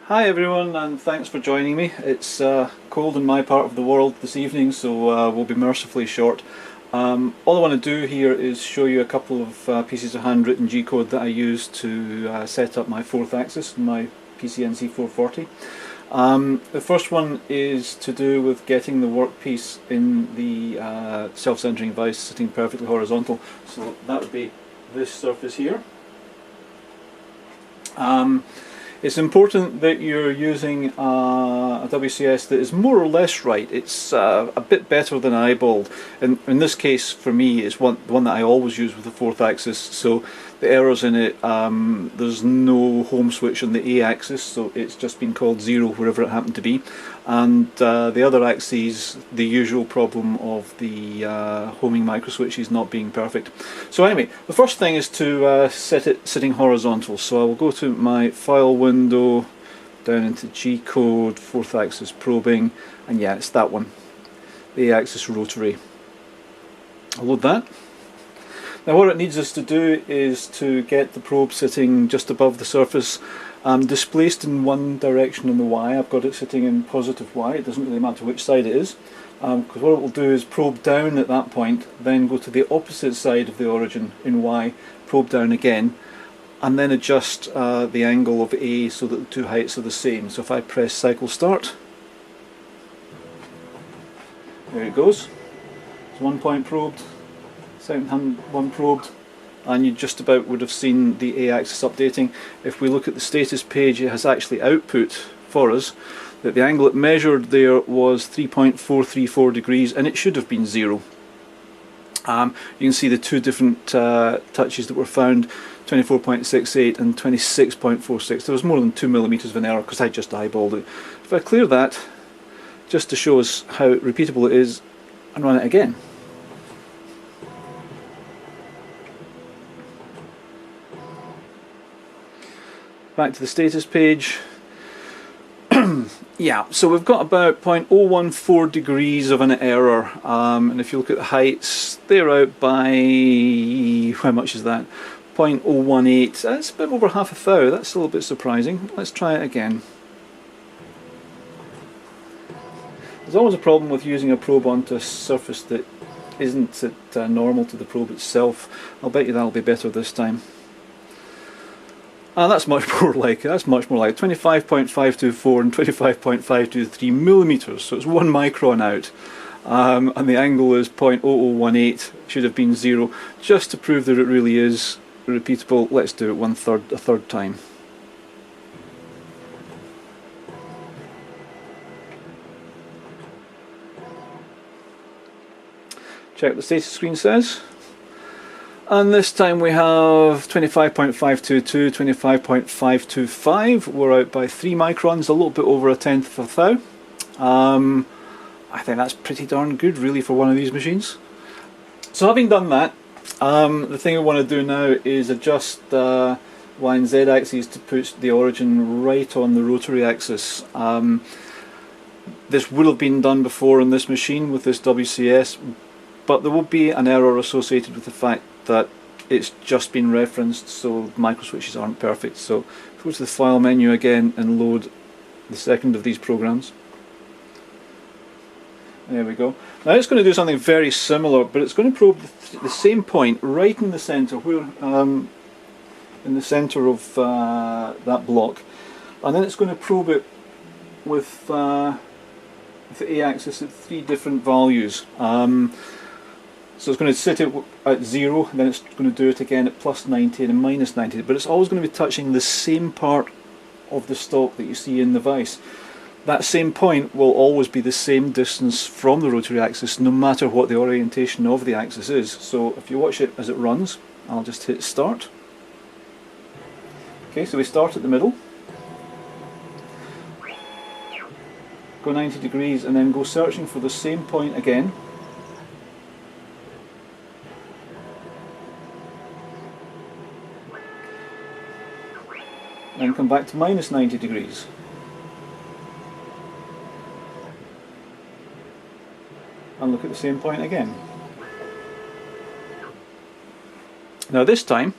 Hi everyone, and thanks for joining me. It's cold in my part of the world this evening, so we'll be mercifully short. All I want to do here is show you a couple of pieces of handwritten G-code that I use to set up my fourth axis in my PCNC 440. The first one is to do with getting the workpiece in the self-centering vise sitting perfectly horizontal. So that would be this surface here. It's important that you're using a WCS that is more or less right. It's a bit better than eyeballed. In this case, for me, it's one that I always use with the fourth axis. So the errors in it, there's no home switch on the A axis, so it's just been called 0 wherever it happened to be. And the other axes, the usual problem of the homing micro switches not being perfect. So anyway, the first thing is to set it sitting horizontal. So I will go to my file window, down into G-code, fourth axis probing, and yeah, it's that one, the A-axis rotary. I'll load that. Now what it needs us to do is to get the probe sitting just above the surface, displaced in one direction on the Y. I've got it sitting in positive Y. It doesn't really matter which side it is, because what it will do is probe down at that point, then go to the opposite side of the origin in Y, probe down again, and then adjust the angle of A so that the two heights are the same. So if I press cycle start, there it goes. It's 1 point probed, second one probed, and you just about would have seen the A-axis updating. If we look at the status page, it has actually output for us that the angle it measured there was 3.434 degrees, and it should have been 0. You can see the two different touches that were found, 24.68 and 26.46. There was more than 2 millimeters of an error because I just eyeballed it. If I clear that, just to show us how repeatable it is, and run it again. Back to the status page. Yeah, so we've got about 0.014 degrees of an error, and if you look at the heights, they're out by, how much is that? 0.018. That's a bit over half a thou. That's a little bit surprising. Let's try it again. There's always a problem with using a probe onto a surface that isn't normal to the probe itself. I'll bet you that'll be better this time. That's much more like 25.524 and 25.523 millimeters, so it's 1 micron out, and the angle is 0.0018. Should have been 0. Just to prove that it really is repeatable, let's do it a third time. Check what the status screen says. And this time we have 25.522, 25.525. We're out by 3 microns, a little bit over 1/10 of a thou. I think that's pretty darn good, really, for one of these machines. So having done that, the thing I want to do now is adjust Y and Z axes to put the origin right on the rotary axis. This would have been done before on this machine with this WCS, but there will be an error associated with the fact that it's just been referenced, so micro switches aren't perfect. So go to the file menu again and load the second of these programs. There we go. Now it's going to do something very similar, but it's going to probe the same point right in the center, where in the center of that block, and then it's going to probe it with the A-axis at 3 different values. So it's going to sit it at 0, and then it's going to do it again at +90 and -90, but it's always going to be touching the same part of the stalk that you see in the vise. That same point will always be the same distance from the rotary axis, no matter what the orientation of the axis is. So if you watch it as it runs, I'll just hit start. Okay, so we start at the middle, go 90 degrees, and then go searching for the same point again. Then come back to -90 degrees. And look at the same point again. Now this time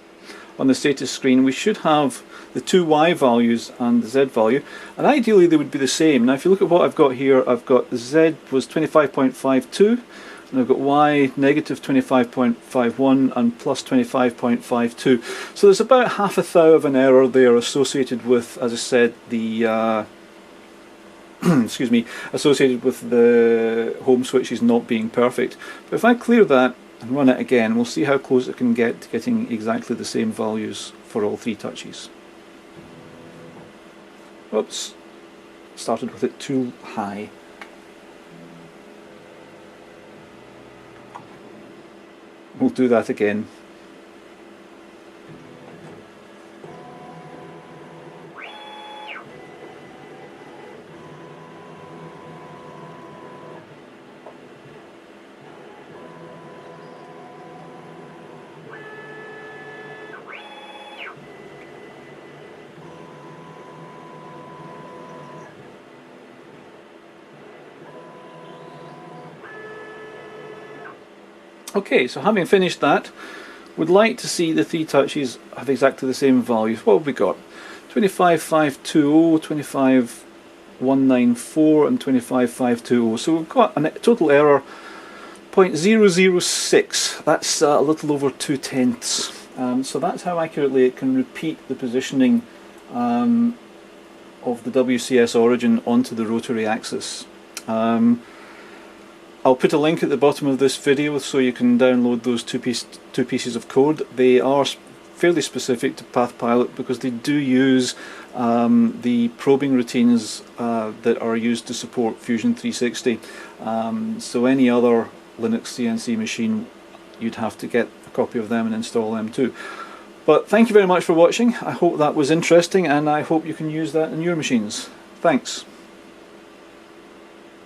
on the status screen, we should have the two Y values and the Z value, and ideally they would be the same. Now if you look at what I've got here, I've got Z was 25.52, and I've got Y negative 25.51 and plus 25.52. So there's about half a thou of an error there associated with, as I said, the excuse me, associated with the home switches not being perfect. But if I clear that and run it again, we'll see how close it can get to getting exactly the same values for all three touches. Oops, started with it too high. We'll do that again. Okay, so having finished that, would like to see the three touches have exactly the same values. What have we got? 25.520, 25.194 and 25.520. So we've got a total error 0.006. That's a little over 0.2. So that's how accurately it can repeat the positioning of the WCS origin onto the rotary axis. I'll put a link at the bottom of this video so you can download those two pieces of code. They are fairly specific to PathPilot because they do use the probing routines that are used to support Fusion 360. So any other Linux CNC machine, you'd have to get a copy of them and install them too. But thank you very much for watching. I hope that was interesting, and I hope you can use that in your machines. Thanks.